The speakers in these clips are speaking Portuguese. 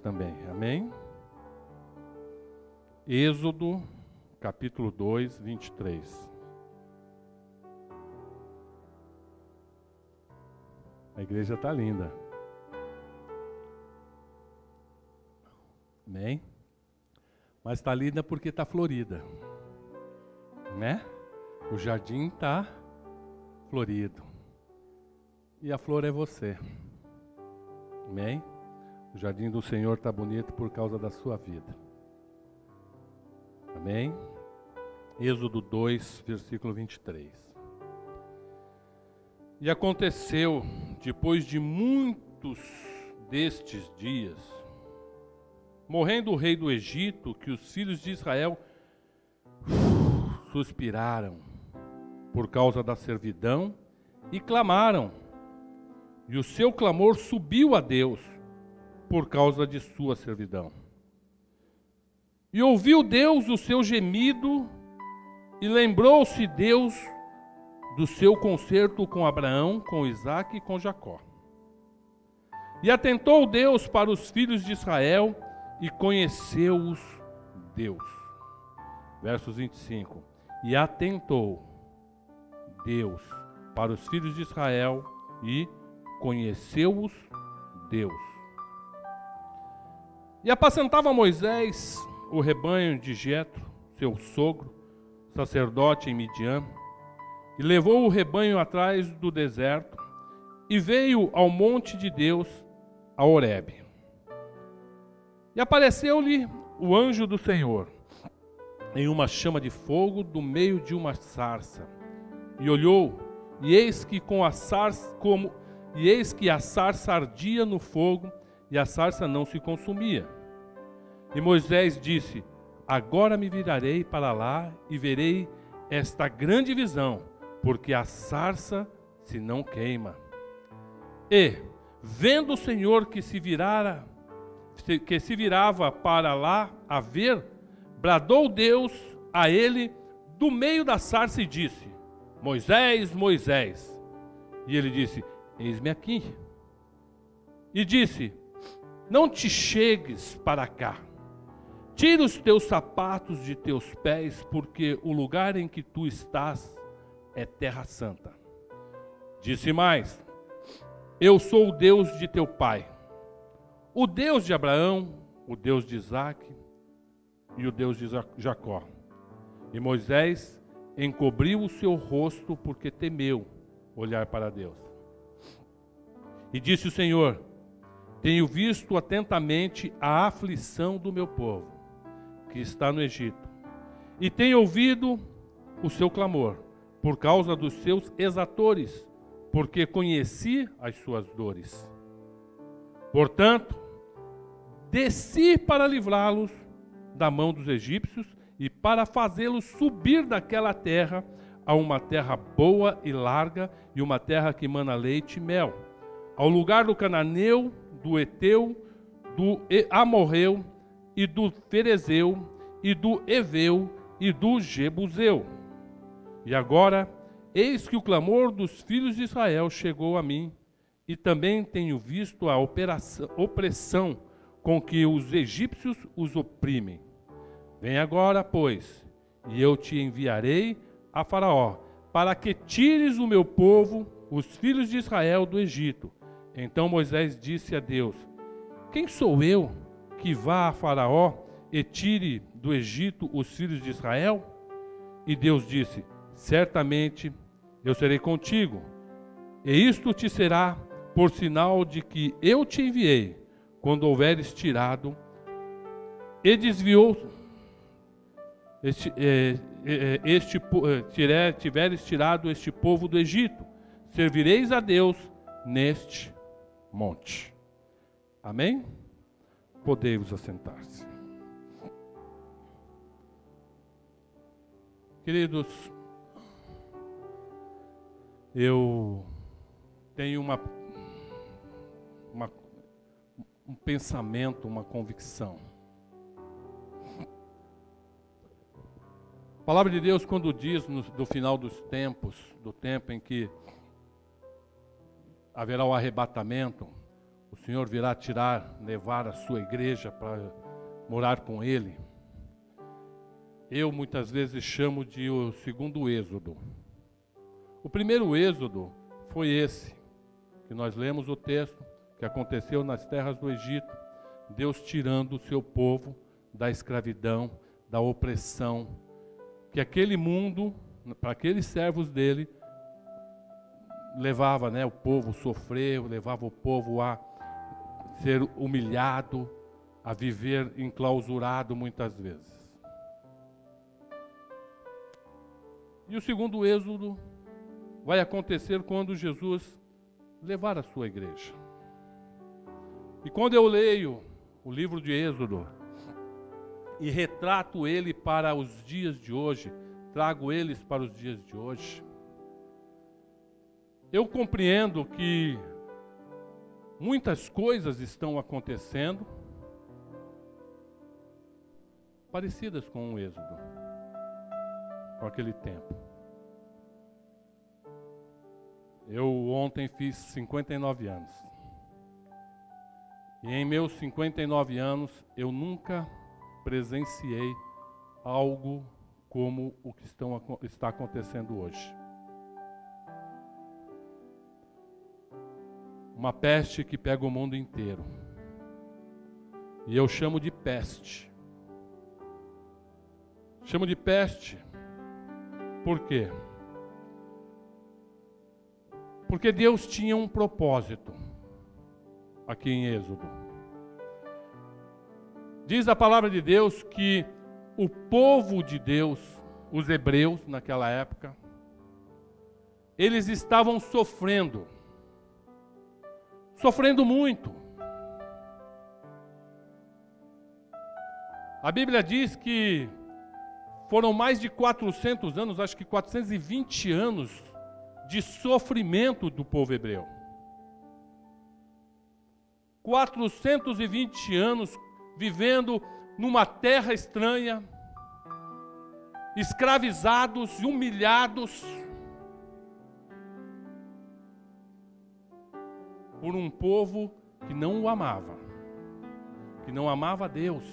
Também, amém? Êxodo, capítulo 2, 23. A igreja está linda. Amém? Mas está linda porque está florida, né? O jardim está florido. E a flor é você. Amém? O jardim do Senhor está bonito por causa da sua vida. Amém? Êxodo 2, versículo 23. E aconteceu, depois de muitos destes dias, morrendo o rei do Egito, que os filhos de Israel suspiraram por causa da servidão e clamaram. E o seu clamor subiu a Deus por causa de sua servidão. E ouviu Deus o seu gemido, e lembrou-se Deus do seu concerto com Abraão, com Isaque e com Jacó. E atentou Deus para os filhos de Israel, e conheceu-os Deus. Versos 25. E atentou Deus para os filhos de Israel, e conheceu-os Deus. E apacentava Moisés o rebanho de Jetro, seu sogro, sacerdote em Midian, e levou o rebanho atrás do deserto, e veio ao monte de Deus, a Horebe. E apareceu-lhe o anjo do Senhor, em uma chama de fogo do meio de uma sarça. E olhou, e eis que a sarça ardia no fogo, e a sarça não se consumia. E Moisés disse: agora me virarei para lá e verei esta grande visão, porque a sarça se não queima. E, vendo o Senhor que se virava para lá a ver, bradou Deus a ele do meio da sarça e disse: Moisés, Moisés. E ele disse: eis-me aqui. E disse: não te chegues para cá. Tira os teus sapatos de teus pés, porque o lugar em que tu estás é terra santa. Disse mais: eu sou o Deus de teu pai, o Deus de Abraão, o Deus de Isaque e o Deus de Jacó. E Moisés encobriu o seu rosto, porque temeu olhar para Deus. E disse o Senhor: tenho visto atentamente a aflição do meu povo, que está no Egito, e tenho ouvido o seu clamor, por causa dos seus exatores, porque conheci as suas dores. Portanto, desci para livrá-los da mão dos egípcios, e para fazê-los subir daquela terra a uma terra boa e larga, e uma terra que mana leite e mel, ao lugar do cananeu, do Eteu, do Amorreu, e do Ferezeu, e do Eveu, e do Jebuseu. E agora, eis que o clamor dos filhos de Israel chegou a mim, e também tenho visto a opressão com que os egípcios os oprimem. Vem agora, pois, e eu te enviarei a Faraó, para que tires o meu povo, os filhos de Israel, do Egito. Então Moisés disse a Deus: quem sou eu que vá a Faraó e tire do Egito os filhos de Israel? E Deus disse: certamente eu serei contigo, e isto te será por sinal de que eu te enviei, quando houveres tirado e tiveres tirado este povo do Egito, servireis a Deus neste monte. Amém? Podemos assentar-se. Queridos, eu tenho um pensamento, uma convicção. A palavra de Deus, quando diz do final dos tempos, do tempo em que haverá o arrebatamento, o Senhor virá levar a sua igreja para morar com Ele. Eu muitas vezes chamo de o segundo êxodo. O primeiro êxodo foi esse, que nós lemos o texto, que aconteceu nas terras do Egito, Deus tirando o seu povo da escravidão, da opressão, que aquele mundo, para aqueles servos dele, levava, né, o povo a sofrer, levava o povo a ser humilhado, a viver enclausurado muitas vezes. E o segundo êxodo vai acontecer quando Jesus levar a sua igreja. E quando eu leio o livro de Êxodo e retrato ele para os dias de hoje, trago eles para os dias de hoje, eu compreendo que muitas coisas estão acontecendo parecidas com o Êxodo, com aquele tempo. Eu ontem fiz 59 anos. E em meus 59 anos, eu nunca presenciei algo como o que está acontecendo hoje. Uma peste que pega o mundo inteiro. E eu chamo de peste. Chamo de peste. Por quê? Porque Deus tinha um propósito aqui em Êxodo. Diz a palavra de Deus que o povo de Deus, os hebreus naquela época, eles estavam sofrendo muito. A Bíblia diz que foram mais de 400 anos, acho que 420 anos, de sofrimento do povo hebreu. 420 anos vivendo numa terra estranha, escravizados e humilhados por um povo que não o amava, que não amava a Deus,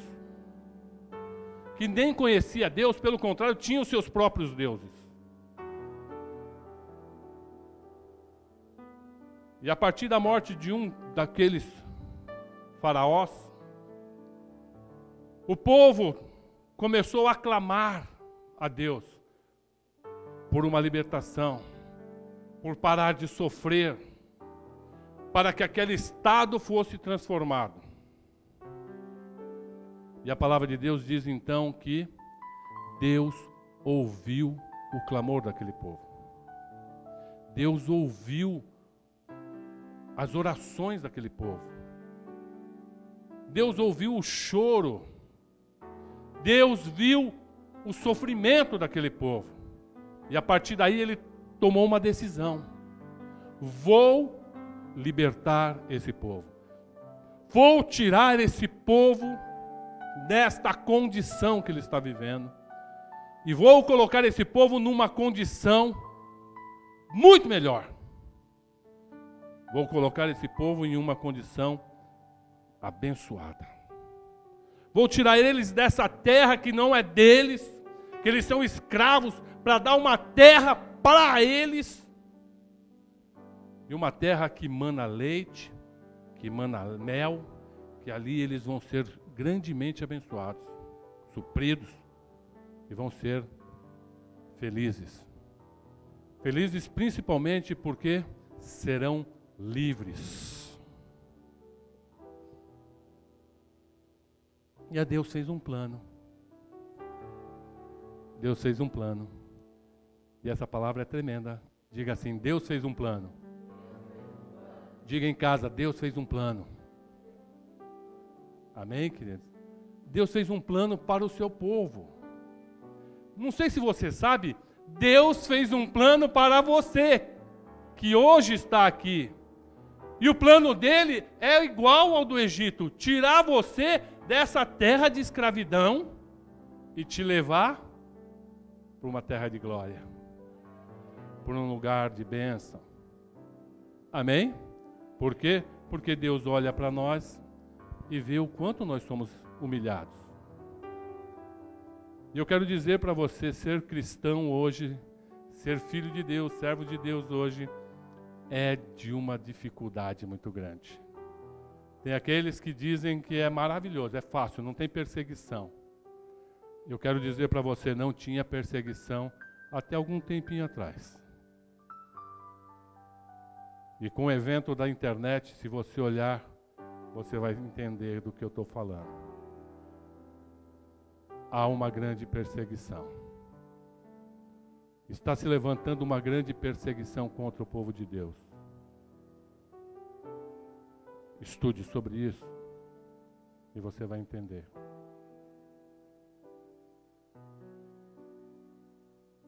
que nem conhecia Deus, pelo contrário, tinha os seus próprios deuses. E a partir da morte de um daqueles faraós, o povo começou a clamar a Deus por uma libertação, por parar de sofrer, para que aquele estado fosse transformado. E a palavra de Deus diz então que Deus ouviu o clamor daquele povo. Deus ouviu as orações daquele povo. Deus ouviu o choro. Deus viu o sofrimento daquele povo. E a partir daí ele tomou uma decisão. Vou libertar esse povo. Vou tirar esse povo desta condição que ele está vivendo. E vou colocar esse povo numa condição muito melhor. Vou colocar esse povo em uma condição abençoada. Vou tirar eles dessa terra que não é deles, que eles são escravos, para dar uma terra para eles. E uma terra que mana leite, que mana mel, que ali eles vão ser grandemente abençoados, supridos, e vão ser felizes. Felizes principalmente porque serão livres. E a Deus fez um plano. Deus fez um plano. E essa palavra é tremenda. Diga assim: Deus fez um plano. Diga em casa: Deus fez um plano. Amém, queridos? Deus fez um plano para o seu povo. Não sei se você sabe, Deus fez um plano para você, que hoje está aqui. E o plano dele é igual ao do Egito: tirar você dessa terra de escravidão e te levar para uma terra de glória, para um lugar de bênção. Amém? Porque Porque Deus olha para nós e vê o quanto nós somos humilhados. E eu quero dizer para você, ser cristão hoje, ser filho de Deus, servo de Deus hoje, é de uma dificuldade muito grande. Tem aqueles que dizem que é maravilhoso, é fácil, não tem perseguição. Eu quero dizer para você, não tinha perseguição até algum tempinho atrás. E com o evento da internet, se você olhar, você vai entender do que eu estou falando. Há uma grande perseguição. Está se levantando uma grande perseguição contra o povo de Deus. Estude sobre isso e você vai entender.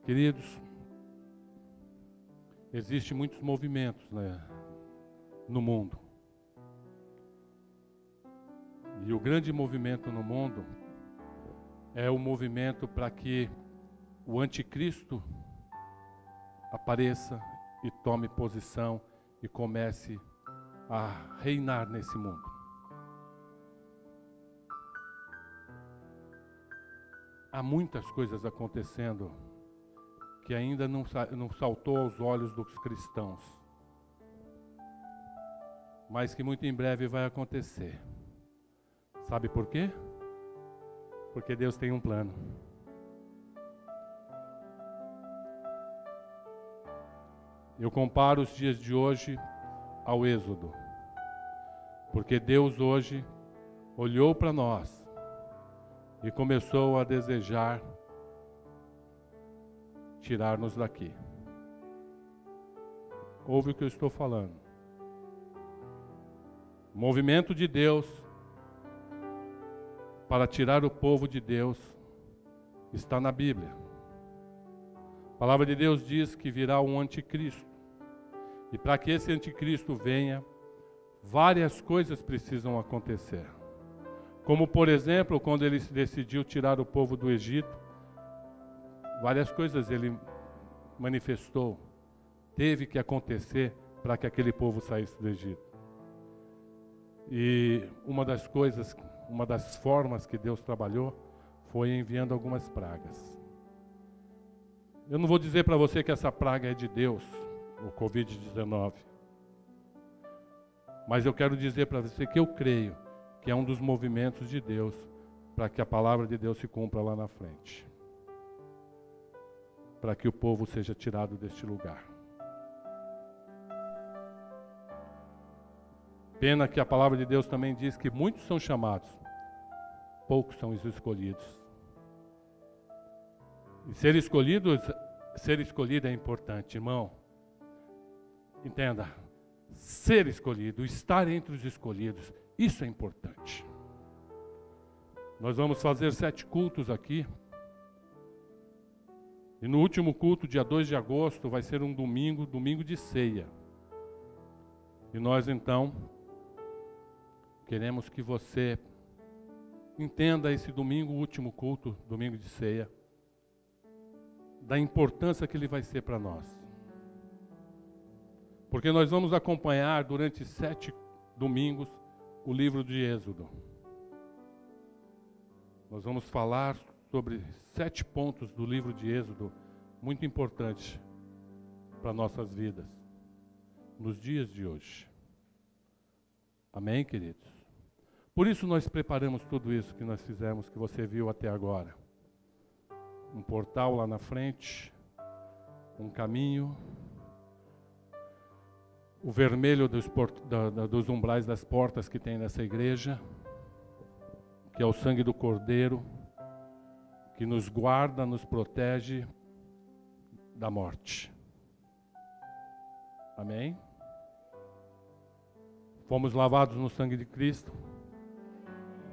Queridos, existem muitos movimentos, né, no mundo. E o grande movimento no mundo é o movimento para que o anticristo apareça e tome posição e comece a reinar nesse mundo. Há muitas coisas acontecendo que ainda não saltou aos olhos dos cristãos, mas que muito em breve vai acontecer. Sabe por quê? Porque Deus tem um plano. Eu comparo os dias de hoje ao Êxodo, porque Deus hoje olhou para nós e começou a desejar tirar-nos daqui. Ouve o que eu estou falando. O movimento de Deus para tirar o povo de Deus está na Bíblia. A palavra de Deus diz que virá um anticristo. E para que esse anticristo venha, várias coisas precisam acontecer. Como, por exemplo, quando ele decidiu tirar o povo do Egito, várias coisas ele manifestou. Teve que acontecer para que aquele povo saísse do Egito. E uma das formas que Deus trabalhou foi enviando algumas pragas. Eu não vou dizer para você que essa praga é de Deus, o Covid-19. Mas eu quero dizer para você que eu creio que é um dos movimentos de Deus para que a palavra de Deus se cumpra lá na frente. Para que o povo seja tirado deste lugar. Pena que a palavra de Deus também diz que muitos são chamados, poucos são os escolhidos. E ser escolhido é importante, irmão. Entenda, ser escolhido, estar entre os escolhidos, isso é importante. Nós vamos fazer 7 cultos aqui. E no último culto, dia 2 de agosto, vai ser um domingo de ceia. E nós então queremos que você entenda esse domingo, o último culto, domingo de ceia, da importância que ele vai ser para nós. Porque nós vamos acompanhar durante 7 domingos o livro de Êxodo. Nós vamos falar sobre 7 pontos do livro de Êxodo, muito importantes para nossas vidas, nos dias de hoje. Amém, queridos? Por isso nós preparamos tudo isso que nós fizemos, que você viu até agora. Um portal lá na frente, um caminho, o vermelho dos umbrais das portas que tem nessa igreja, que é o sangue do Cordeiro, que nos guarda, nos protege da morte. Amém? Fomos lavados no sangue de Cristo.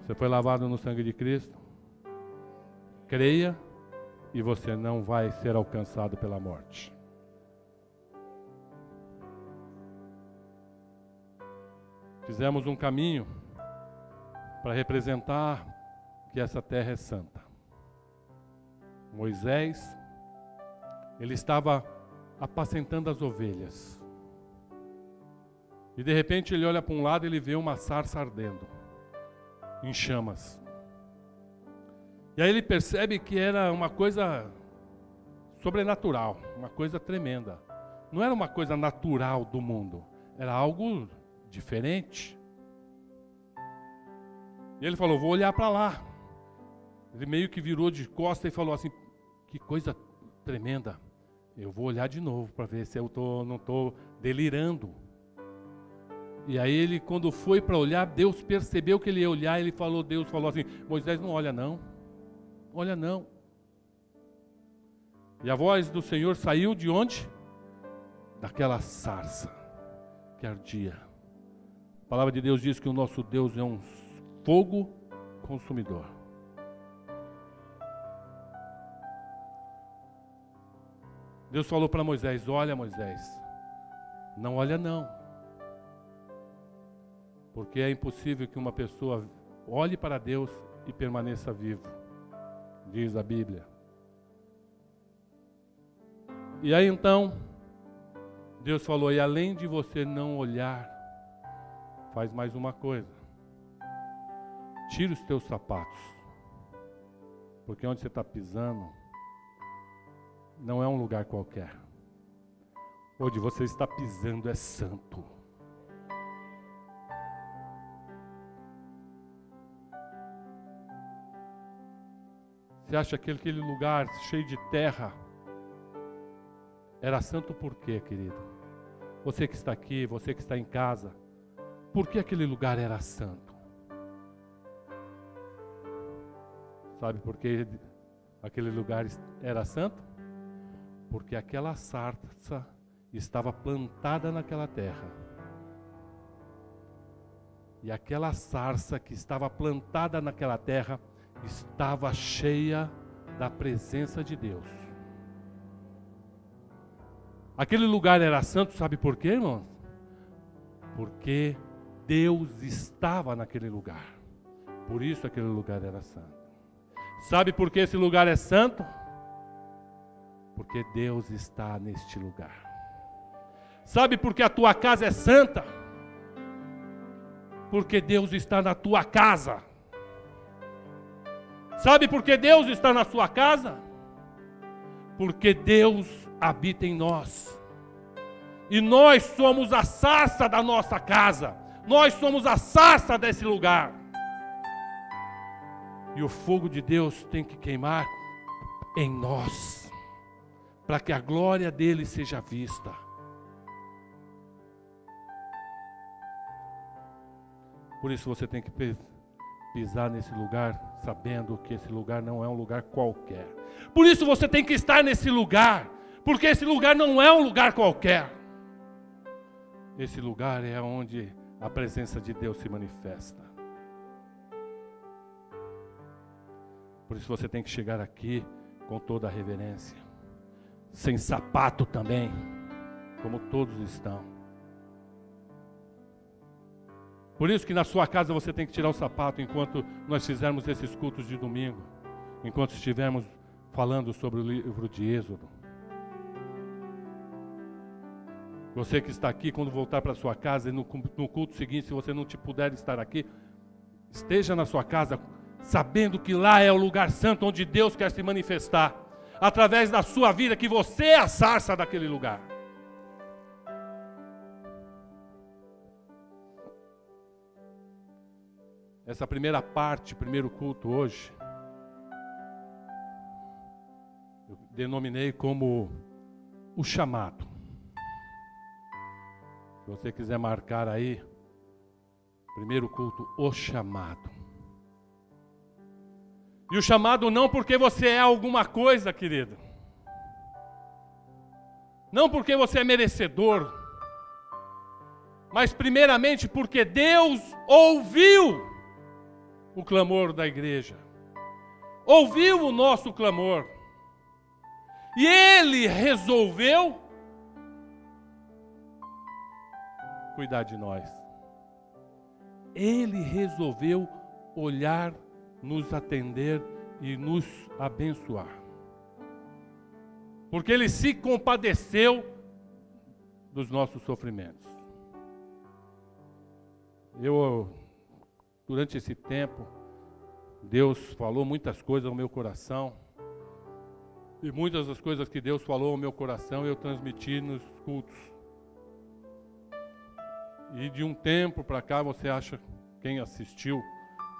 Você foi lavado no sangue de Cristo? Creia e você não vai ser alcançado pela morte. Fizemos um caminho para representar que essa terra é santa. Moisés, ele estava apacentando as ovelhas. E de repente ele olha para um lado e ele vê uma sarça ardendo, em chamas. E aí ele percebe que era uma coisa sobrenatural, uma coisa tremenda. Não era uma coisa natural do mundo, era algo diferente. E ele falou, vou olhar para lá. Ele meio que virou de costas e falou assim, que coisa tremenda. Eu vou olhar de novo para ver se eu não estou delirando. E aí ele, quando foi para olhar, Deus percebeu que ele ia olhar, Deus falou assim, Moisés, não olha não, olha não. E a voz do Senhor saiu de onde? Daquela sarça que ardia. A palavra de Deus diz que o nosso Deus é um fogo consumidor. Deus falou para Moisés, olha Moisés, não olha não. Porque é impossível que uma pessoa olhe para Deus e permaneça vivo, diz a Bíblia. E aí então, Deus falou, e além de você não olhar, faz mais uma coisa. Tira os teus sapatos, porque onde você está pisando não é um lugar qualquer. Onde você está pisando é santo. Você acha que aquele lugar cheio de terra era santo por quê, querido? Você que está aqui, você que está em casa, por que aquele lugar era santo? Sabe por que aquele lugar era santo? Porque aquela sarça estava plantada naquela terra. E aquela sarça que estava plantada naquela terra estava cheia da presença de Deus. Aquele lugar era santo, sabe por quê, irmãos? Porque Deus estava naquele lugar. Por isso aquele lugar era santo. Sabe por que esse lugar é santo? Porque Deus está neste lugar. Sabe por que a tua casa é santa? Porque Deus está na tua casa. Sabe por que Deus está na sua casa? Porque Deus habita em nós. E nós somos a sarça da nossa casa. Nós somos a sarça desse lugar. E o fogo de Deus tem que queimar em nós, para que a glória dele seja vista. Por isso você tem que pisar nesse lugar, sabendo que esse lugar não é um lugar qualquer. Por isso você tem que estar nesse lugar, porque esse lugar não é um lugar qualquer. Esse lugar é onde a presença de Deus se manifesta. Por isso você tem que chegar aqui com toda a reverência, sem sapato também, como todos estão. Por isso que na sua casa você tem que tirar o sapato enquanto nós fizermos esses cultos de domingo, enquanto estivermos falando sobre o livro de Êxodo. Você que está aqui, quando voltar para sua casa e no culto seguinte, se você não te puder estar aqui, esteja na sua casa, sabendo que lá é o lugar santo onde Deus quer se manifestar, através da sua vida, que você é a sarça daquele lugar. Essa primeira parte, primeiro culto hoje, eu denominei como o chamado. Se você quiser marcar aí, primeiro culto, o chamado. E o chamado não porque você é alguma coisa, querido. Não porque você é merecedor. Mas primeiramente porque Deus ouviu o clamor da igreja. Ouviu o nosso clamor. E Ele resolveu cuidar de nós. Ele resolveu olhar, nos atender e nos abençoar. Porque Ele se compadeceu dos nossos sofrimentos. Durante esse tempo, Deus falou muitas coisas ao meu coração. E muitas das coisas que Deus falou ao meu coração eu transmiti nos cultos. E de um tempo para cá, você acha, quem assistiu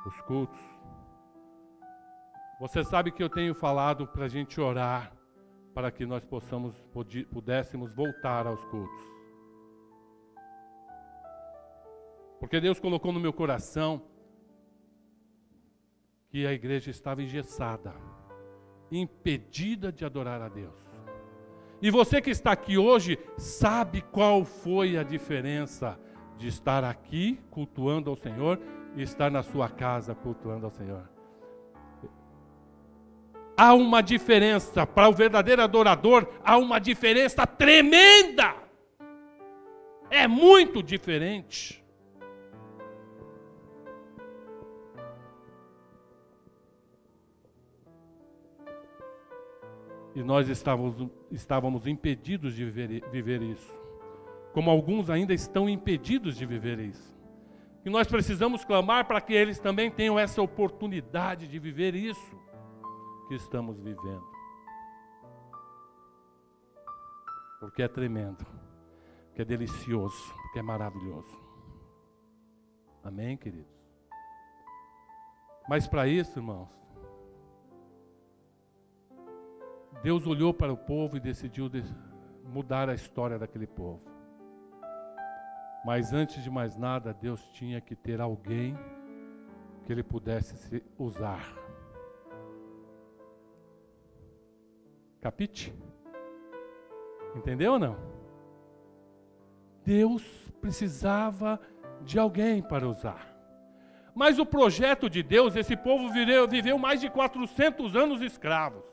os cultos, você sabe que eu tenho falado para a gente orar, para que nós pudéssemos voltar aos cultos. Porque Deus colocou no meu coração que a igreja estava engessada, impedida de adorar a Deus. E você que está aqui hoje, sabe qual foi a diferença de estar aqui cultuando ao Senhor e estar na sua casa cultuando ao Senhor. Há uma diferença, para o verdadeiro adorador, há uma diferença tremenda. É muito diferente. E nós estávamos impedidos de viver isso. Como alguns ainda estão impedidos de viver isso. E nós precisamos clamar para que eles também tenham essa oportunidade de viver isso que estamos vivendo. Porque é tremendo, porque é delicioso, porque é maravilhoso. Amém, queridos? Mas para isso, irmãos, Deus olhou para o povo e decidiu mudar a história daquele povo. Mas antes de mais nada, Deus tinha que ter alguém que Ele pudesse usar. Capite? Entendeu ou não? Deus precisava de alguém para usar. Mas o projeto de Deus, esse povo viveu mais de 400 anos escravos.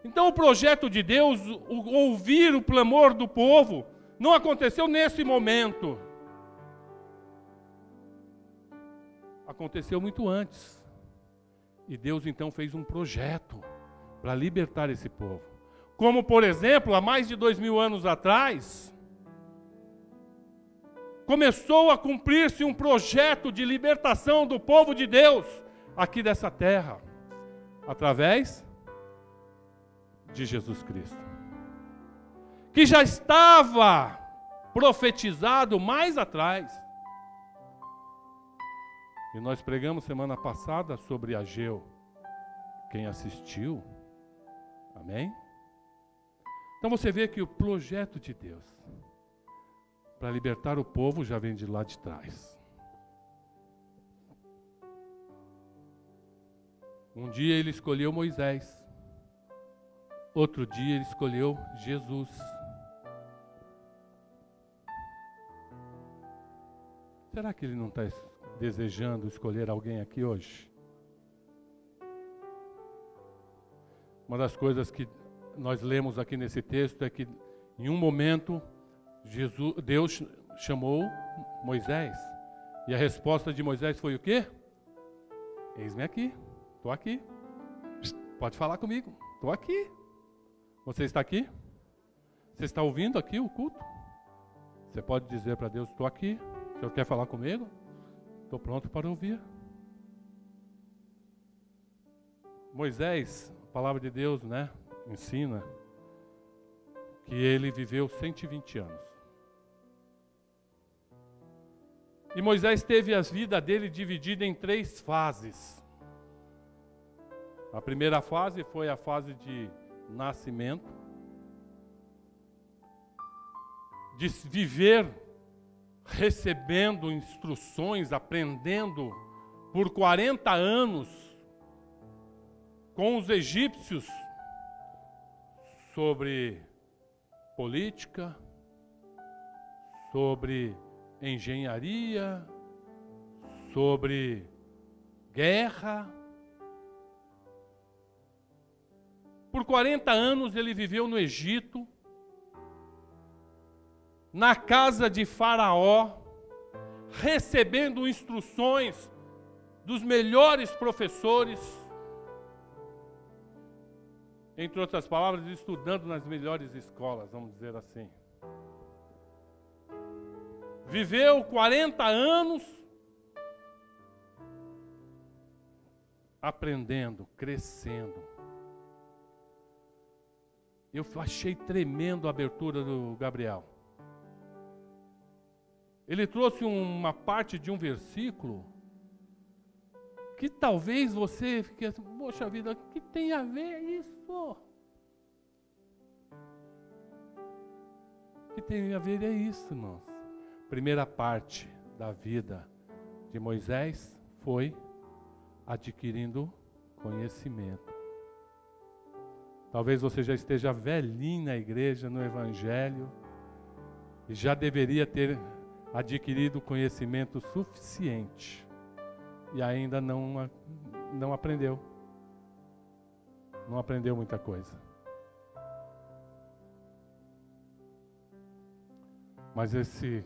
Então o projeto de Deus, ouvir o clamor do povo, não aconteceu nesse momento. Aconteceu muito antes. E Deus então fez um projeto para libertar esse povo. Como, por exemplo, há mais de 2000 anos atrás, começou a cumprir-se um projeto de libertação do povo de Deus aqui dessa terra, através de Jesus Cristo, que já estava profetizado mais atrás. E nós pregamos semana passada sobre Ageu. Quem assistiu? Amém? Então você vê que o projeto de Deus para libertar o povo já vem de lá de trás. Um dia ele escolheu Moisés. Outro dia ele escolheu Jesus. Será que ele não está desejando escolher alguém aqui hoje? Uma das coisas que nós lemos aqui nesse texto é que em um momento Deus chamou Moisés. E a resposta de Moisés foi o quê? Eis-me aqui, estou aqui. Pode falar comigo, estou aqui. Você está aqui? Você está ouvindo aqui o culto? Você pode dizer para Deus, estou aqui. O Senhor quer falar comigo? Estou pronto para ouvir. Moisés, a palavra de Deus, ensina que ele viveu 120 anos. E Moisés teve a vida dele dividida em 3 fases. A primeira fase foi a fase de nascimento, de viver recebendo instruções, aprendendo por 40 anos com os egípcios sobre política, sobre engenharia, sobre guerra. Por 40 anos ele viveu no Egito, na casa de Faraó, recebendo instruções dos melhores professores, entre outras palavras, estudando nas melhores escolas, vamos dizer assim. viveu 40 anos aprendendo, crescendo. Eu achei tremendo a abertura do Gabriel. Ele trouxe uma parte de um versículo que talvez você fique assim, poxa vida, o que tem a ver isso? O que tem a ver é isso, irmãos. Primeira parte da vida de Moisés foi adquirindo conhecimento. Talvez você já esteja velhinho na igreja, no evangelho, e já deveria ter adquirido conhecimento suficiente, e ainda não aprendeu. Não aprendeu muita coisa. Mas esse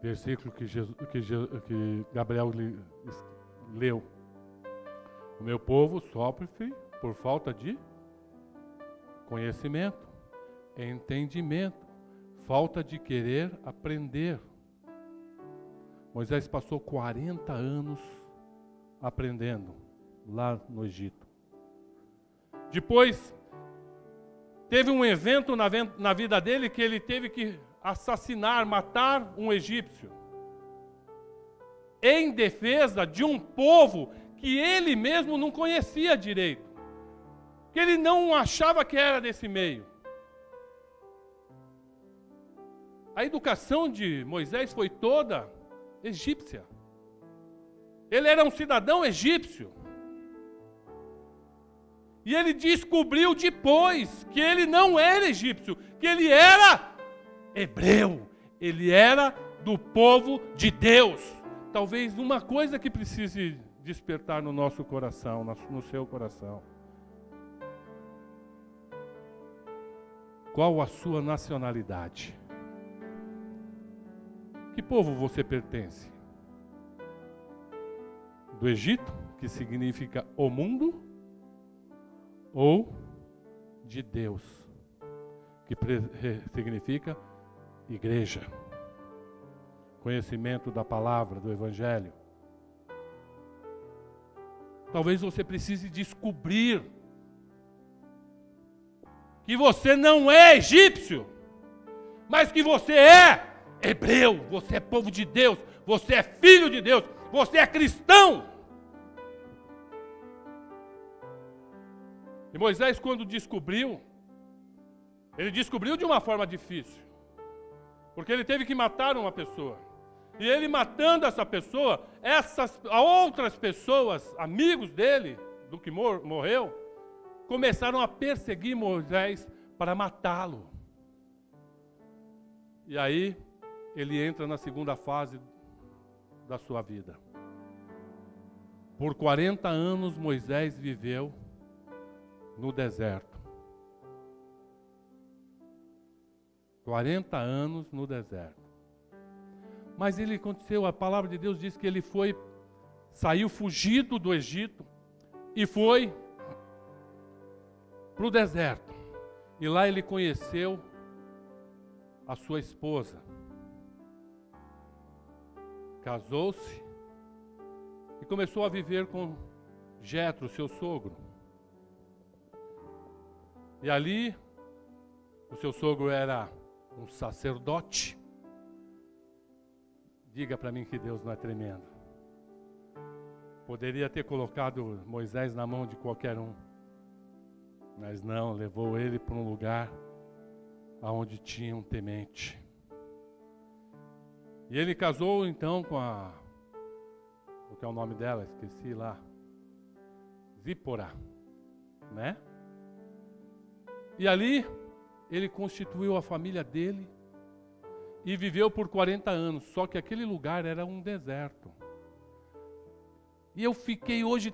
versículo que Gabriel leu, o meu povo sofre por falta de conhecimento, entendimento, falta de querer aprender. Moisés passou 40 anos aprendendo lá no Egito. Depois, teve um evento na vida dele que ele teve que assassinar, matar um egípcio, em defesa de um povo que ele mesmo não conhecia direito, que ele não achava que era desse meio. A educação de Moisés foi toda egípcia. Ele era um cidadão egípcio. E ele descobriu depois que ele não era egípcio, que ele era hebreu. Ele era do povo de Deus. Talvez uma coisa que precise despertar no nosso coração, no seu coração. Qual a sua nacionalidade? Que povo você pertence? Do Egito, que significa o mundo, ou de Deus, que significa igreja, conhecimento da palavra, do evangelho? Talvez você precise descobrir que você não é egípcio, mas que você é hebreu, você é povo de Deus, você é filho de Deus, você é cristão. E Moisés, quando descobriu, ele descobriu de uma forma difícil, porque ele teve que matar uma pessoa. E ele matando essa pessoa, outras pessoas, amigos dele, do que morreu, começaram a perseguir Moisés para matá-lo. E aí, ele entra na segunda fase da sua vida. Por 40 anos, Moisés viveu no deserto. 40 anos no deserto. Mas ele aconteceu, a palavra de Deus diz que ele saiu fugido do Egito e foi para o deserto. E lá ele conheceu a sua esposa. Casou-se e começou a viver com Jetro, seu sogro. E ali, o seu sogro era um sacerdote. Diga para mim que Deus não é tremendo. Poderia ter colocado Moisés na mão de qualquer um. Mas não, levou ele para um lugar onde tinha um temente. E ele casou então com o que é o nome dela? Esqueci lá. Zípora, né? E ali ele constituiu a família dele e viveu por 40 anos. Só que aquele lugar era um deserto. E eu fiquei hoje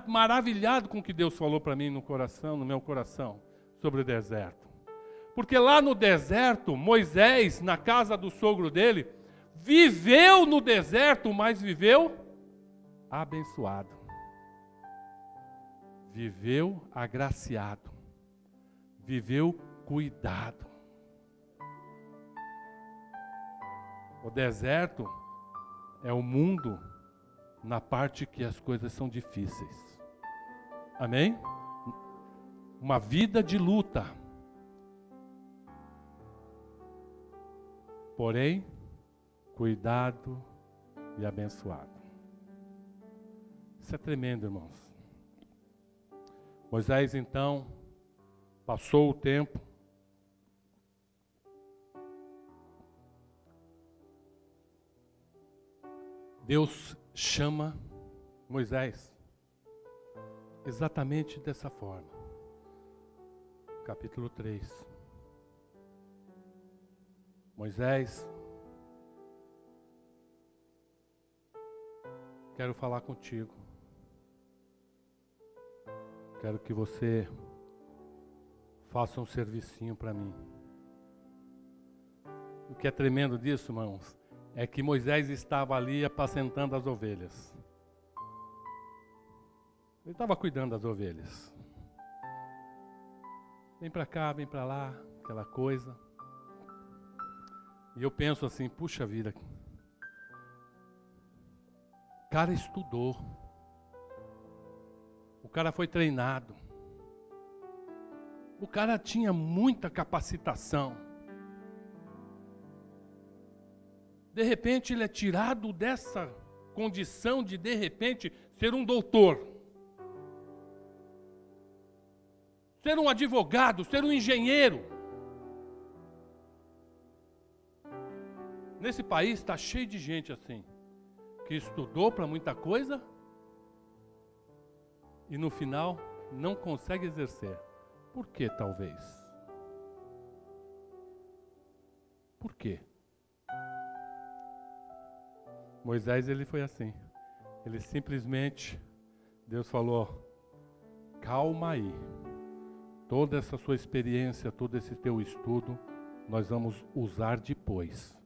maravilhado com o que Deus falou para mim no meu coração, sobre o deserto. Porque lá no deserto, Moisés, na casa do sogro dele, viveu no deserto, mas viveu abençoado. Viveu agraciado. Viveu cuidado. O deserto é o mundo na parte que as coisas são difíceis. Amém? Uma vida de luta. Porém, cuidado e abençoado. Isso é tremendo, irmãos. Moisés, então, passou o tempo. Deus chama Moisés exatamente dessa forma. Capítulo 3. Moisés, quero falar contigo. Quero que você faça um servicinho para mim. O que é tremendo disso, irmãos, é que Moisés estava ali apacentando as ovelhas. Ele estava cuidando das ovelhas. Vem para cá, vem para lá, aquela coisa. E eu penso assim, puxa vida, o cara estudou. O cara foi treinado. O cara tinha muita capacitação. De repente ele é tirado dessa condição de repente, ser um doutor. Ser um advogado, ser um engenheiro. Nesse país está cheio de gente assim, que estudou para muita coisa e no final não consegue exercer. Por que talvez? Por quê? Moisés, ele foi assim. Ele simplesmente, Deus falou, calma aí. Toda essa sua experiência, todo esse teu estudo, nós vamos usar depois.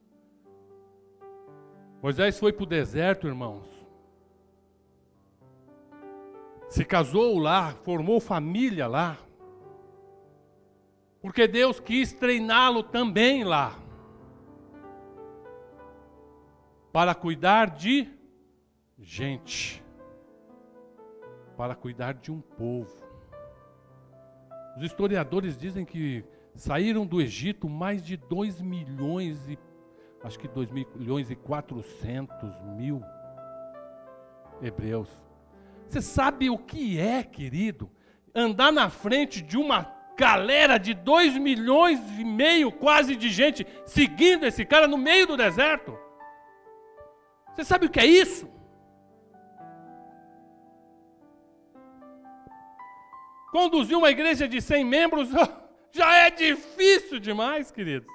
Moisés foi para o deserto, irmãos. Se casou lá, formou família lá. Porque Deus quis treiná-lo também lá. Para cuidar de gente. Para cuidar de um povo. Os historiadores dizem que saíram do Egito mais de 2 milhões e acho que 2 milhões e 400 mil hebreus. Você sabe o que é, querido? Andar na frente de uma galera de 2 milhões e meio quase de gente seguindo esse cara no meio do deserto? Você sabe o que é isso? Conduzir uma igreja de 100 membros já é difícil demais, queridos.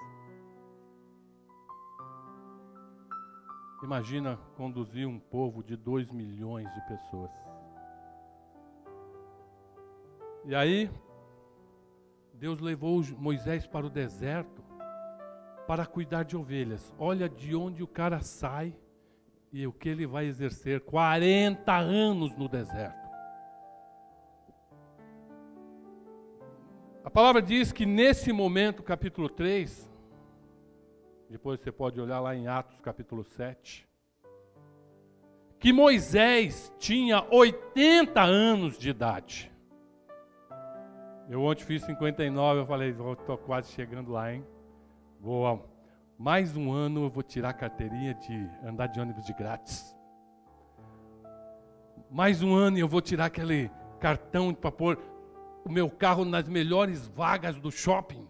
Imagina conduzir um povo de 2 milhões de pessoas. E aí, Deus levou Moisés para o deserto para cuidar de ovelhas. Olha de onde o cara sai e o que ele vai exercer. 40 anos no deserto. A palavra diz que nesse momento, capítulo 3, depois você pode olhar lá em Atos capítulo 7, que Moisés tinha 80 anos de idade. Eu ontem fiz 59, eu falei, estou quase chegando lá, hein? Mais um ano eu vou tirar a carteirinha de andar de ônibus de grátis. Mais um ano eu vou tirar aquele cartão para pôr o meu carro nas melhores vagas do shopping.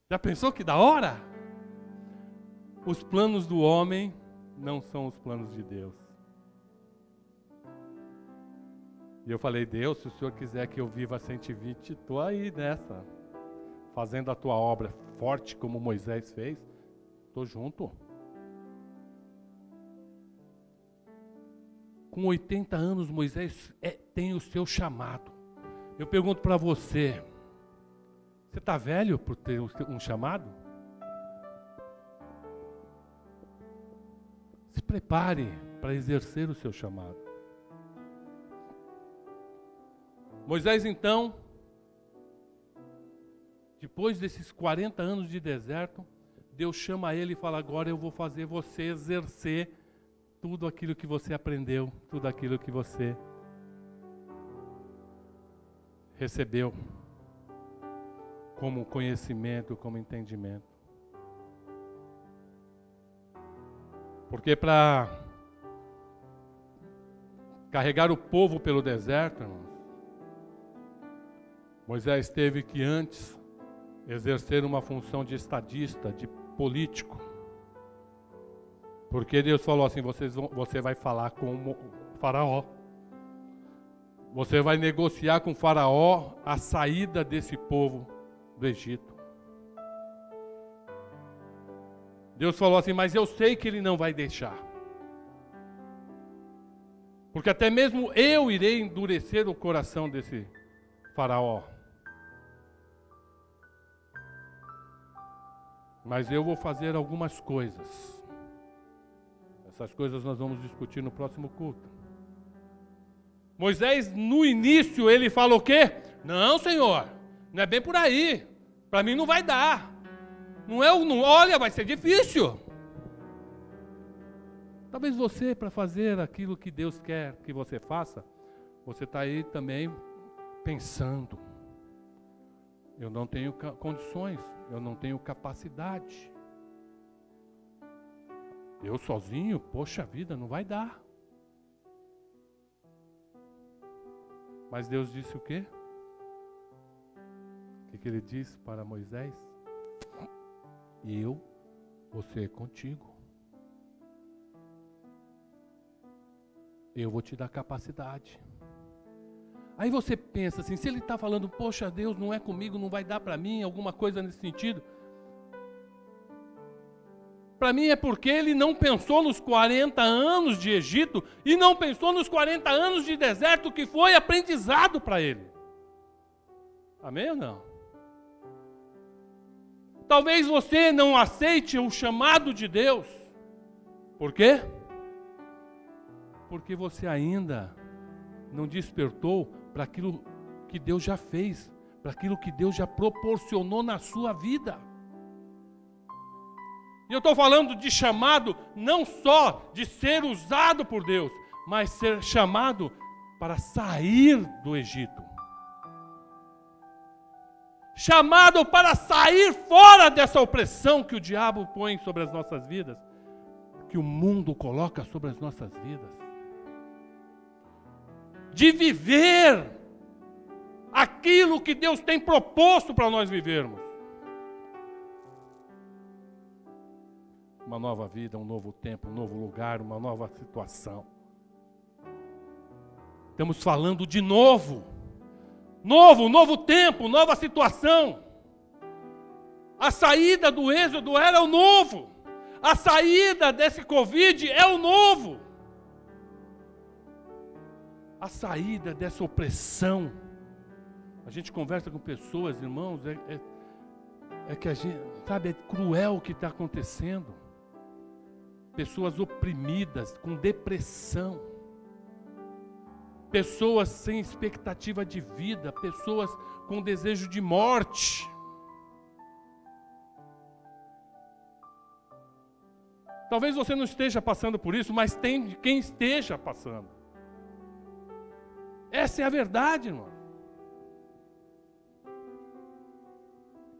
Já pensou que da hora? Os planos do homem não são os planos de Deus. E eu falei, Deus, se o Senhor quiser que eu viva 120, estou aí nessa. Fazendo a tua obra forte como Moisés fez, estou junto. Com 80 anos, Moisés tem o seu chamado. Eu pergunto para você, você está velho por ter um chamado? Se prepare para exercer o seu chamado. Moisés, então, depois desses 40 anos de deserto, Deus chama ele e fala: agora eu vou fazer você exercer tudo aquilo que você aprendeu, tudo aquilo que você recebeu como conhecimento, como entendimento. Porque para carregar o povo pelo deserto, irmãos, Moisés teve que antes exercer uma função de estadista, de político. Porque Deus falou assim: você vai falar com o faraó. Você vai negociar com o faraó a saída desse povo do Egito. Deus falou assim: mas eu sei que ele não vai deixar. Porque até mesmo eu irei endurecer o coração desse faraó. Mas eu vou fazer algumas coisas. Essas coisas nós vamos discutir no próximo culto. Moisés, no início, ele fala o quê? Não, Senhor, não é bem por aí. Para mim não vai dar. Olha, vai ser difícil. Talvez você, para fazer aquilo que Deus quer que você faça, você está aí também pensando: eu não tenho condições, eu não tenho capacidade. Eu sozinho, poxa vida, não vai dar. Mas Deus disse o quê? O que ele disse para Moisés? Eu vou ser contigo. Eu vou te dar capacidade. Aí você pensa assim, se ele está falando: poxa, Deus não é comigo, não vai dar para mim, alguma coisa nesse sentido. Para mim é porque ele não pensou nos 40 anos de Egito e não pensou nos 40 anos de deserto que foi aprendizado para ele. Amém ou não? Talvez você não aceite o chamado de Deus. Por quê? Porque você ainda não despertou para aquilo que Deus já fez, para aquilo que Deus já proporcionou na sua vida. E eu estou falando de chamado não só de ser usado por Deus, mas ser chamado para sair do Egito. Chamado para sair fora dessa opressão que o diabo põe sobre as nossas vidas, que o mundo coloca sobre as nossas vidas. De viver aquilo que Deus tem proposto para nós vivermos. Uma nova vida, um novo tempo, um novo lugar, uma nova situação. Estamos falando de novo tempo, nova situação. A saída do êxodo era o novo. A saída desse Covid é o novo. A saída dessa opressão. A gente conversa com pessoas, irmãos, é que a gente, sabe, é cruel o que está acontecendo. Pessoas oprimidas, com depressão. Pessoas sem expectativa de vida, pessoas com desejo de morte. Talvez você não esteja passando por isso, mas tem quem esteja passando. Essa é a verdade, irmão.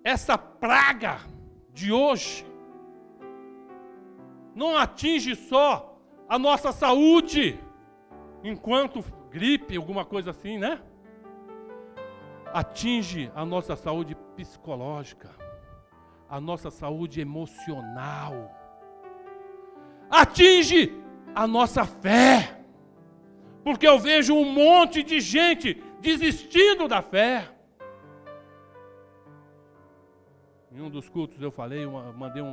Essa praga de hoje não atinge só a nossa saúde, enquanto gripe, alguma coisa assim, né? Atinge a nossa saúde psicológica, a nossa saúde emocional, atinge a nossa fé, porque eu vejo um monte de gente desistindo da fé. Em um dos cultos eu falei, mandei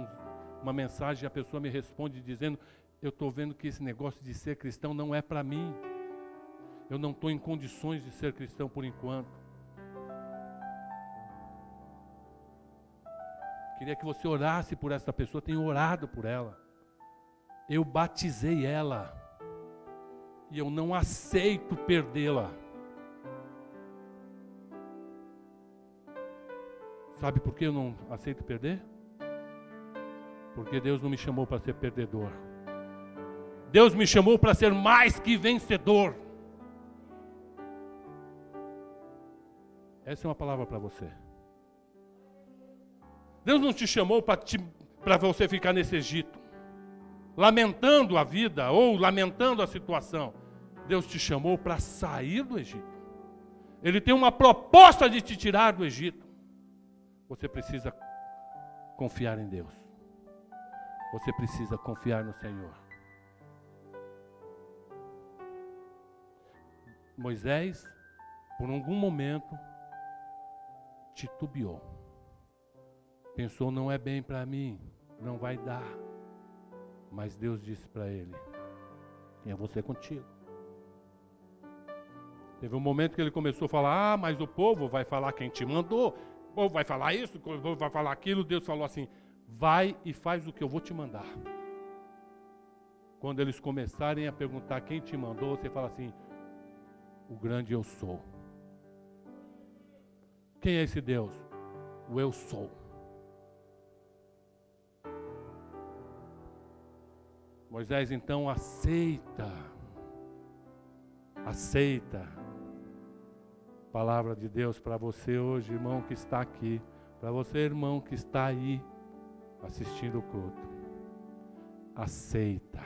uma mensagem e a pessoa me responde dizendo: eu estou vendo que esse negócio de ser cristão não é para mim. Eu não estou em condições de ser cristão por enquanto. Queria que você orasse por essa pessoa, tenho orado por ela. Eu batizei ela. E eu não aceito perdê-la. Sabe por que eu não aceito perder? Porque Deus não me chamou para ser perdedor. Deus me chamou para ser mais que vencedor. Essa é uma palavra para você. Deus não te chamou para você ficar nesse Egito, lamentando a vida ou lamentando a situação. Deus te chamou para sair do Egito. Ele tem uma proposta de te tirar do Egito. Você precisa confiar em Deus. Você precisa confiar no Senhor. Moisés, por algum momento, titubeou. Pensou, não é bem para mim, não vai dar. Mas Deus disse para ele, é você contigo. Teve um momento que ele começou a falar, mas o povo vai falar quem te mandou, o povo vai falar isso, o povo vai falar aquilo. Deus falou assim, vai e faz o que eu vou te mandar. Quando eles começarem a perguntar quem te mandou, você fala assim, o grande eu sou. Quem é esse Deus? O eu sou. Moisés então aceita a palavra de Deus para você hoje, irmão que está aqui, para você, irmão que está aí assistindo o culto. Aceita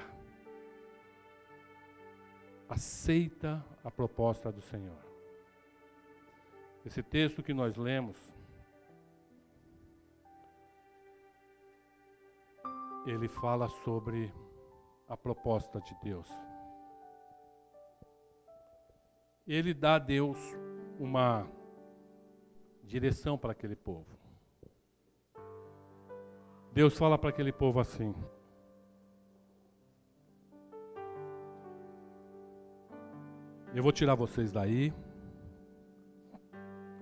a proposta do Senhor. Esse texto que nós lemos, ele fala sobre a proposta de Deus. Ele dá a Deus uma direção para aquele povo. Deus fala para aquele povo assim: eu vou tirar vocês daí.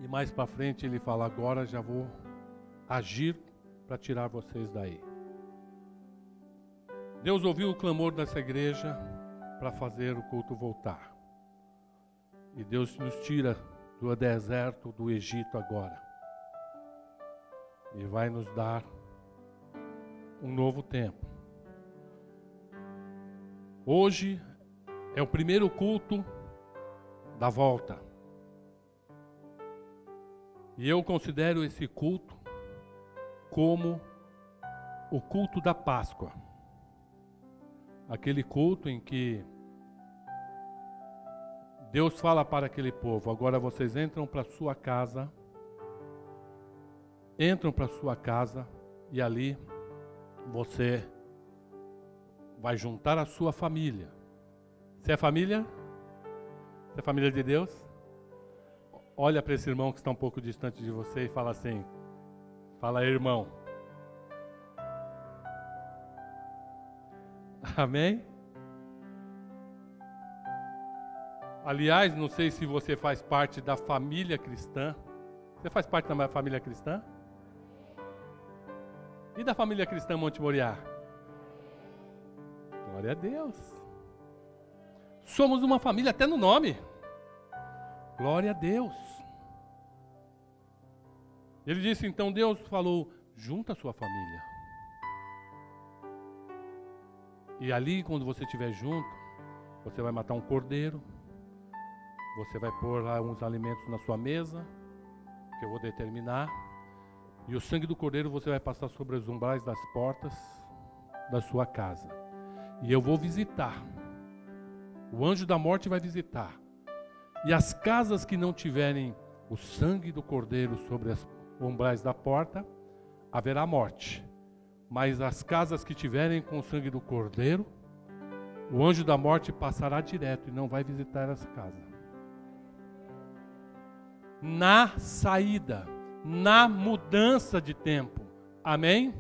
E mais para frente ele fala, agora já vou agir para tirar vocês daí. Deus ouviu o clamor dessa igreja para fazer o culto voltar. E Deus nos tira do deserto do Egito agora. E vai nos dar um novo tempo. Hoje é o primeiro culto da volta. E eu considero esse culto como o culto da Páscoa. Aquele culto em que Deus fala para aquele povo, agora vocês entram para sua casa, e ali você vai juntar a sua família. Você é família? Você é família de Deus? Olha para esse irmão que está um pouco distante de você e fala assim, fala aí, irmão. Amém? Aliás, não sei se você faz parte da família cristã. Você faz parte da família cristã? E da família cristã Monte Moriá? Glória a Deus. Somos uma família até no nome. Glória a Deus. Ele disse, então Deus falou, junta a sua família. E ali, quando você estiver junto, você vai matar um cordeiro, você vai pôr lá uns alimentos na sua mesa, que eu vou determinar, e o sangue do cordeiro você vai passar sobre os umbrais das portas da sua casa. E eu vou visitar. O anjo da morte vai visitar. E as casas que não tiverem o sangue do cordeiro sobre as umbrais da porta, haverá morte. Mas as casas que tiverem com o sangue do cordeiro, o anjo da morte passará direto e não vai visitar essa casa. Na saída, na mudança de tempo. Amém?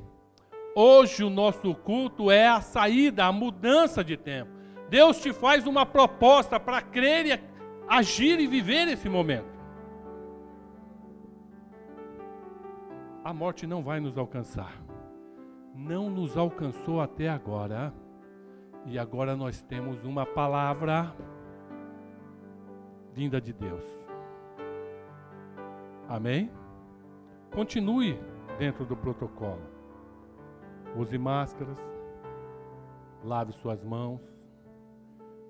Hoje o nosso culto é a saída, a mudança de tempo. Deus te faz uma proposta para crer e agir e viver esse momento. A morte não vai nos alcançar. Não nos alcançou até agora. E agora nós temos uma palavra vinda de Deus. Amém? Continue dentro do protocolo. Use máscaras. Lave suas mãos.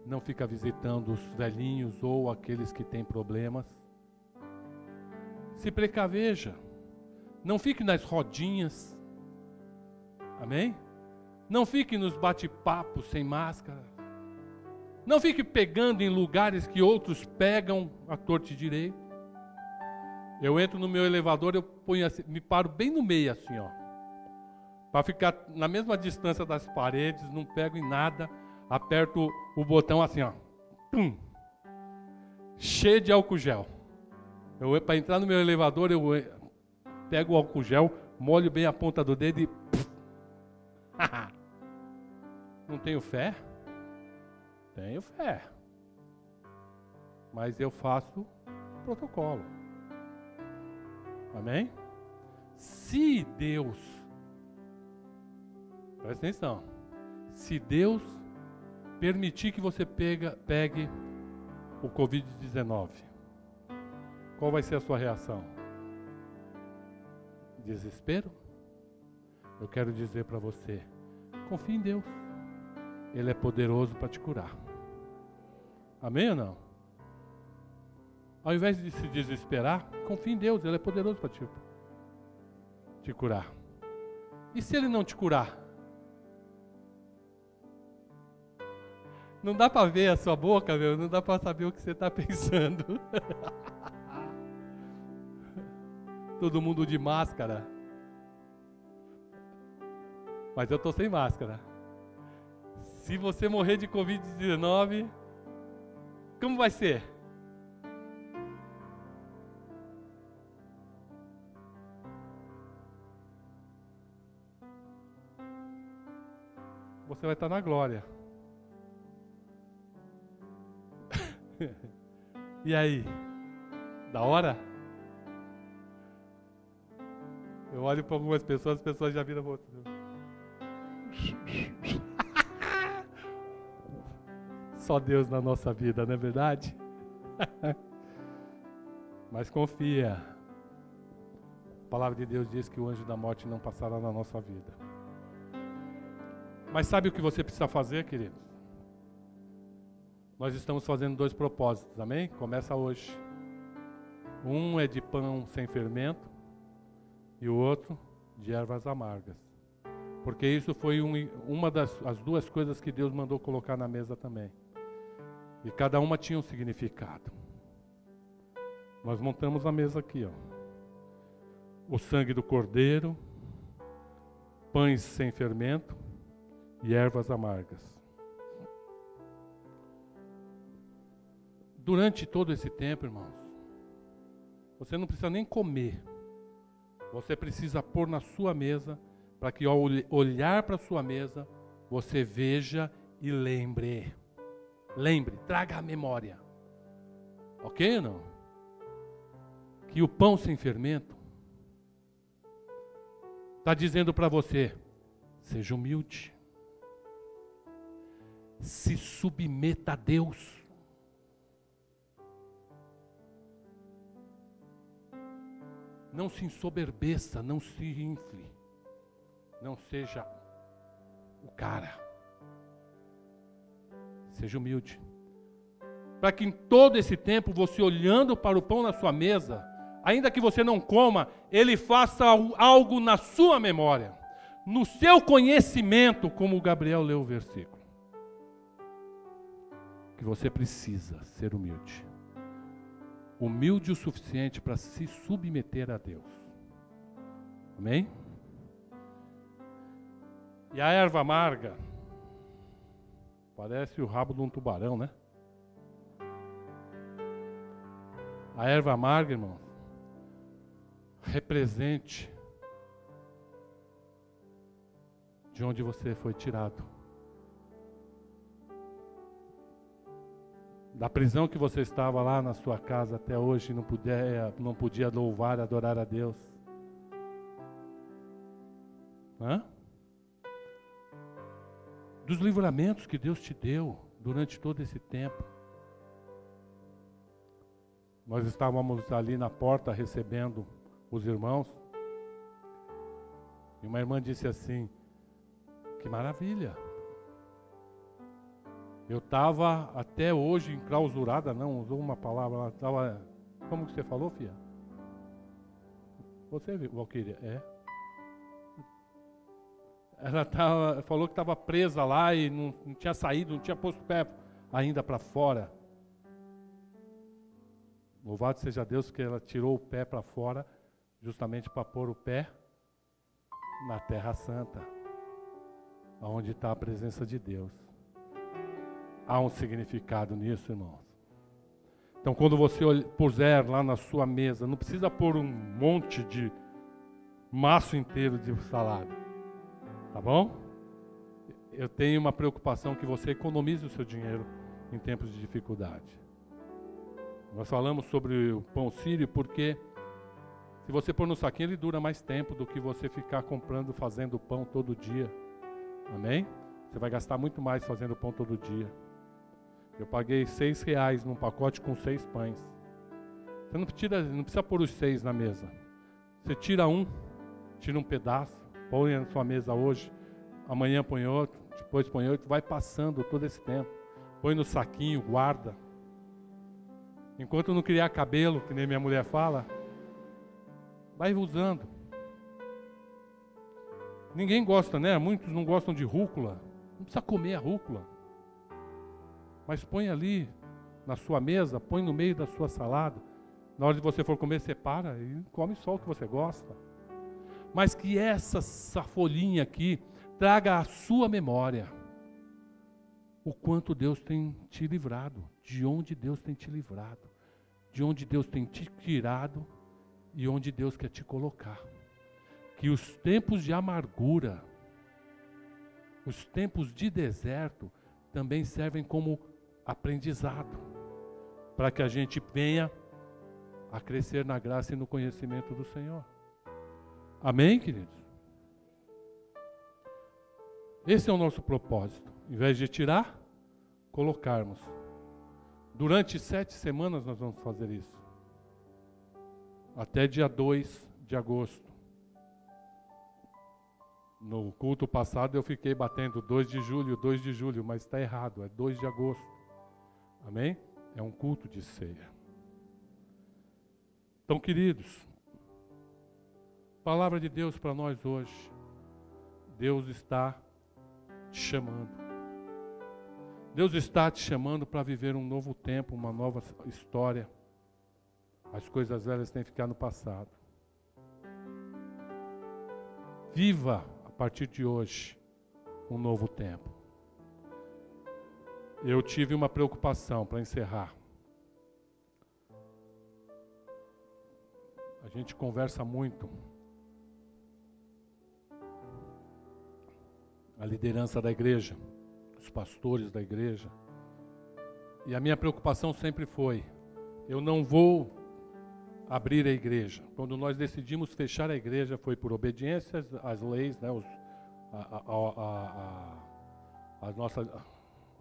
Não fica visitando os velhinhos ou aqueles que têm problemas. Se precaveja. Não fique nas rodinhas. Amém? Não fique nos bate-papos sem máscara. Não fique pegando em lugares que outros pegam à torta e direito. Eu entro no meu elevador, eu ponho assim, me paro bem no meio assim, ó. Para ficar na mesma distância das paredes, não pego em nada. Aperto o botão assim, ó. Pum. Cheio de álcool gel. Para entrar no meu elevador, eu pego o álcool gel, molho bem a ponta do dedo e... Não tenho fé? Tenho fé. Mas eu faço protocolo. Amém? Se Deus... Presta atenção. Se Deus permitir que você pegue o Covid-19, qual vai ser a sua reação? Desespero? Eu quero dizer para você, confie em Deus. Ele é poderoso para te curar. Amém ou não? Ao invés de se desesperar, confie em Deus. Ele é poderoso para te curar. E se Ele não te curar? Não dá para ver a sua boca, meu. Não dá para saber o que você está pensando. Todo mundo de máscara. Mas eu estou sem máscara. Se você morrer de Covid-19, como vai ser? Você vai estar na glória. E aí? Da hora? Eu olho para algumas pessoas, as pessoas já viram você. Só Deus na nossa vida, não é verdade? Mas confia. A palavra de Deus diz que o anjo da morte não passará na nossa vida. Mas sabe o que você precisa fazer, queridos? Nós estamos fazendo 2 propósitos, amém? Começa hoje. Um é de pão sem fermento e o outro de ervas amargas. Porque isso foi uma das 2 coisas que Deus mandou colocar na mesa também. E cada uma tinha um significado. Nós montamos a mesa aqui, ó. O sangue do cordeiro, pães sem fermento e ervas amargas. Durante todo esse tempo, irmãos, você não precisa nem comer. Você precisa pôr na sua mesa, para que ao olhar para a sua mesa, você veja e lembre. Lembre, traga a memória. Ok ou não? Que o pão sem fermento está dizendo para você, seja humilde. Se submeta a Deus. Não se ensoberbeça, não se infle. Não seja o cara. Seja humilde. Para que em todo esse tempo, você olhando para o pão na sua mesa, ainda que você não coma, ele faça algo na sua memória, no seu conhecimento, como o Gabriel leu o versículo. Que você precisa ser humilde. Humilde o suficiente para se submeter a Deus. Amém? E a erva amarga parece o rabo de um tubarão, né? A erva amarga, irmão, represente de onde você foi tirado. Da prisão que você estava lá na sua casa até hoje e não podia louvar, adorar a Deus. Dos livramentos que Deus te deu durante todo esse tempo. Nós estávamos ali na porta recebendo os irmãos. E uma irmã disse assim, Que maravilha. Eu estava até hoje enclausurada, não, usou uma palavra, ela estava, como que você falou, filha? Você, Valquíria, Ela falou que estava presa lá e não tinha saído, não tinha posto o pé ainda para fora. Louvado seja Deus que ela tirou o pé para fora, justamente para pôr o pé na Terra Santa, onde está a presença de Deus. Há um significado nisso, irmãos. Então, quando você puser lá na sua mesa, não precisa pôr um monte de maço inteiro de salada, tá bom? Eu tenho uma preocupação que você economize o seu dinheiro em tempos de dificuldade. Nós falamos sobre o pão sírio porque se você pôr no saquinho, ele dura mais tempo do que você ficar comprando, fazendo pão todo dia. Amém? Você vai gastar muito mais fazendo pão todo dia. Eu paguei R$6 num pacote com 6 pães. Você não precisa pôr os 6 na mesa. Você tira um pedaço, põe na sua mesa hoje, amanhã põe outro, depois põe outro, vai passando todo esse tempo. Põe no saquinho, guarda. Enquanto não criar cabelo, que nem minha mulher fala, vai usando. Ninguém gosta, né? Muitos não gostam de rúcula. Não precisa comer a rúcula. Mas põe ali na sua mesa, põe no meio da sua salada. Na hora de você for comer, separa e come só o que você gosta. Mas que essa folhinha aqui traga à sua memória o quanto Deus tem te livrado, de onde Deus tem te livrado, de onde Deus tem te tirado e onde Deus quer te colocar. Que os tempos de amargura, os tempos de deserto também servem como aprendizado, para que a gente venha a crescer na graça e no conhecimento do Senhor. Amém, queridos? Esse é o nosso propósito. Em vez de tirar, colocarmos. Durante 7 semanas nós vamos fazer isso. Até dia 2 de agosto. No culto passado eu fiquei batendo 2 de julho, mas está errado, é 2 de agosto. Amém? É um culto de ceia. Então, queridos, palavra de Deus para nós hoje. Deus está te chamando. Deus está te chamando para viver um novo tempo, uma nova história. As coisas velhas têm que ficar no passado. Viva a partir de hoje um novo tempo. Eu tive uma preocupação para encerrar. A gente conversa muito. A liderança da igreja, os pastores da igreja. E a minha preocupação sempre foi: eu não vou abrir a igreja. Quando nós decidimos fechar a igreja, foi por obediência às leis, né,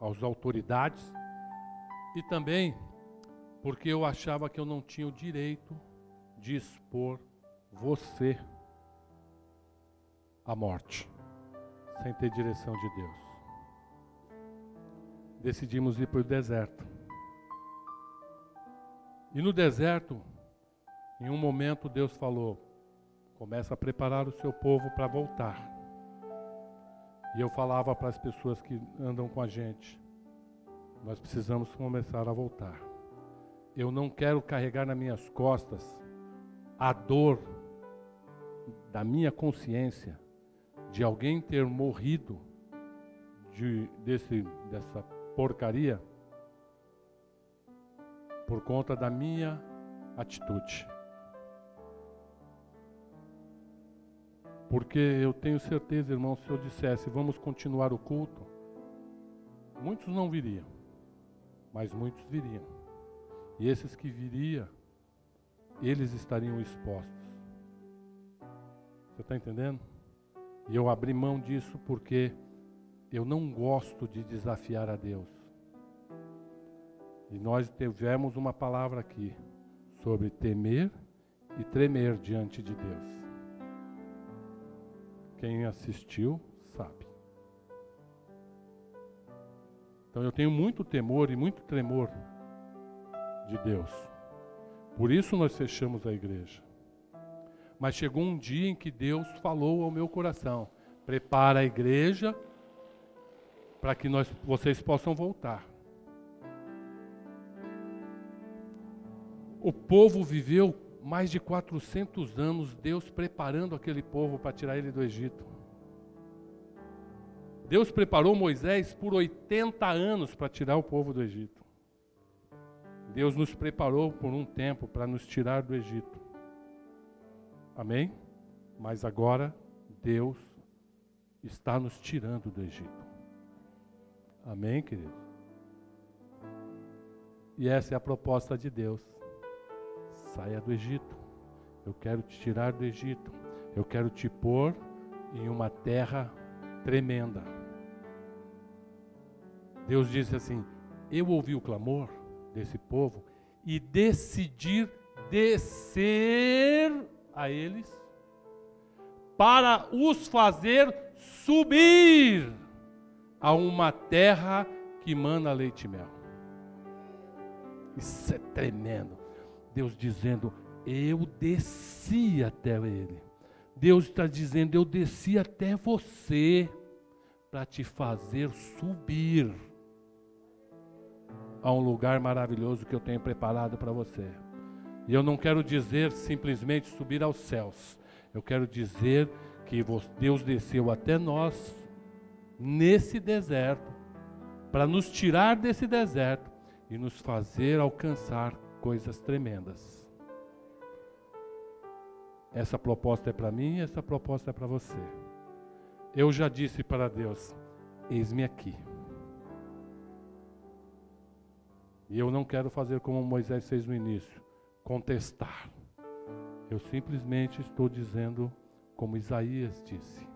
às autoridades, e também porque eu achava que eu não tinha o direito de expor você à morte, sem ter direção de Deus. Decidimos ir para o deserto. E no deserto, em um momento Deus falou: começa a preparar o seu povo para voltar. E eu falava para as pessoas que andam com a gente: nós precisamos começar a voltar. Eu não quero carregar nas minhas costas a dor da minha consciência de alguém ter morrido dessa porcaria por conta da minha atitude. Porque eu tenho certeza, irmão, se eu dissesse vamos continuar o culto, muitos não viriam, mas muitos viriam. E esses que viriam, eles estariam expostos. Você está entendendo? E eu abri mão disso porque eu não gosto de desafiar a Deus. E nós tivemos uma palavra aqui sobre temer e tremer diante de Deus. Quem assistiu sabe. Então eu tenho muito temor e muito tremor de Deus. Por isso nós fechamos a igreja. Mas chegou um dia em que Deus falou ao meu coração: prepara a igreja para que vocês possam voltar. O povo viveu mais de 400 anos, Deus preparando aquele povo para tirar ele do Egito. Deus preparou Moisés por 80 anos para tirar o povo do Egito. Deus nos preparou por um tempo para nos tirar do Egito. Amém? Mas agora Deus está nos tirando do Egito. Amém, querido? E essa é a proposta de Deus. Saia do Egito. Eu quero te tirar do Egito. Eu quero te pôr em uma terra tremenda. Deus disse assim: eu ouvi o clamor desse povo e decidi descer a eles para os fazer subir a uma terra que mana leite e mel. Isso é tremendo. Deus dizendo: eu desci até ele. Deus está dizendo: eu desci até você para te fazer subir a um lugar maravilhoso que eu tenho preparado para você. E eu não quero dizer simplesmente subir aos céus. Eu quero dizer que Deus desceu até nós nesse deserto para nos tirar desse deserto e nos fazer alcançar coisas tremendas. Essa proposta é para mim, essa proposta é para você. Eu já disse para Deus: eis-me aqui. E eu não quero fazer como Moisés fez no início, contestar. Eu simplesmente estou dizendo como Isaías disse: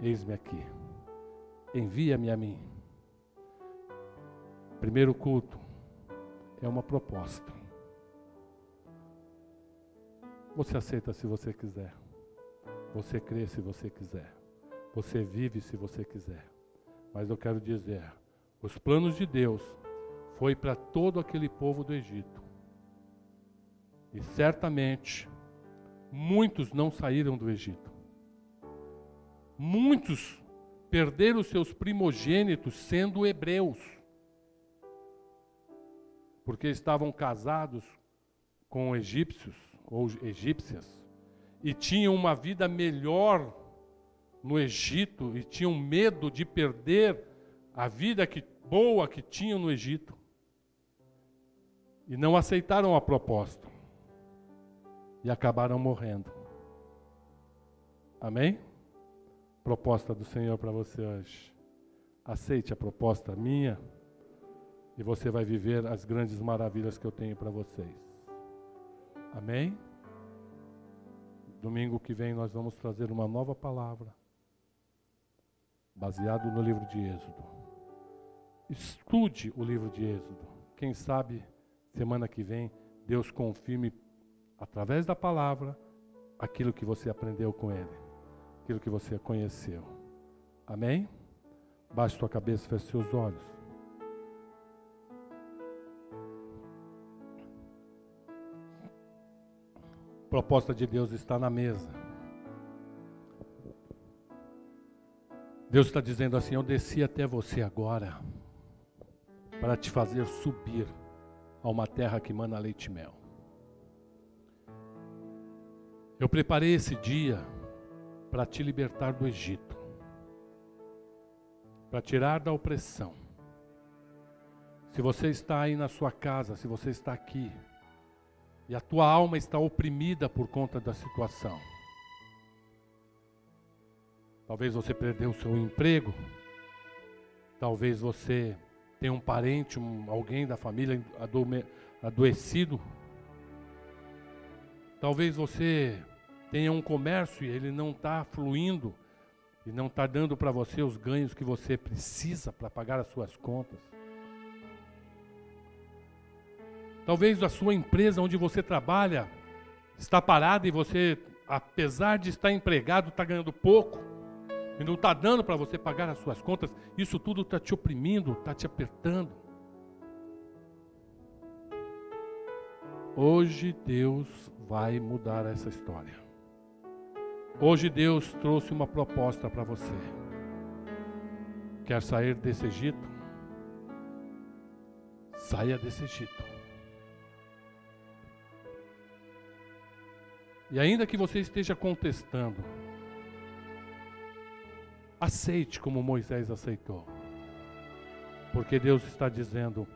eis-me aqui, envia-me a mim. Primeiro culto é uma proposta. Você aceita se você quiser. Você crê se você quiser. Você vive se você quiser. Mas eu quero dizer, os planos de Deus foi para todo aquele povo do Egito. E certamente muitos não saíram do Egito. Muitos perderam seus primogênitos sendo hebreus, porque estavam casados com egípcios ou egípcias e tinham uma vida melhor no Egito e tinham medo de perder a vida boa que tinham no Egito e não aceitaram a proposta e acabaram morrendo. Amém? Proposta do Senhor para você hoje. Aceite a proposta minha e você vai viver as grandes maravilhas que eu tenho para vocês. Amém? Domingo que vem nós vamos trazer uma nova palavra, baseado no livro de Êxodo. Estude o livro de Êxodo. Quem sabe, semana que vem, Deus confirme, através da palavra, aquilo que você aprendeu com Ele, aquilo que você conheceu. Amém? Baixe sua cabeça, feche seus olhos. A proposta de Deus está na mesa. Deus está dizendo assim: eu desci até você agora para te fazer subir a uma terra que mana leite e mel. Eu preparei esse dia para te libertar do Egito, para tirar da opressão. Se você está aí na sua casa, se você está aqui, e a tua alma está oprimida por conta da situação. Talvez você perdeu o seu emprego. Talvez você tenha um parente, alguém da família adoecido. Talvez você tenha um comércio e ele não está fluindo e não está dando para você os ganhos que você precisa para pagar as suas contas. Talvez a sua empresa onde você trabalha está parada e você, apesar de estar empregado, está ganhando pouco, e não está dando para você pagar as suas contas, isso tudo está te oprimindo, está te apertando. Hoje Deus vai mudar essa história. Hoje Deus trouxe uma proposta para você. Quer sair desse Egito? Saia desse Egito. E ainda que você esteja contestando, aceite como Moisés aceitou. Porque Deus está dizendo: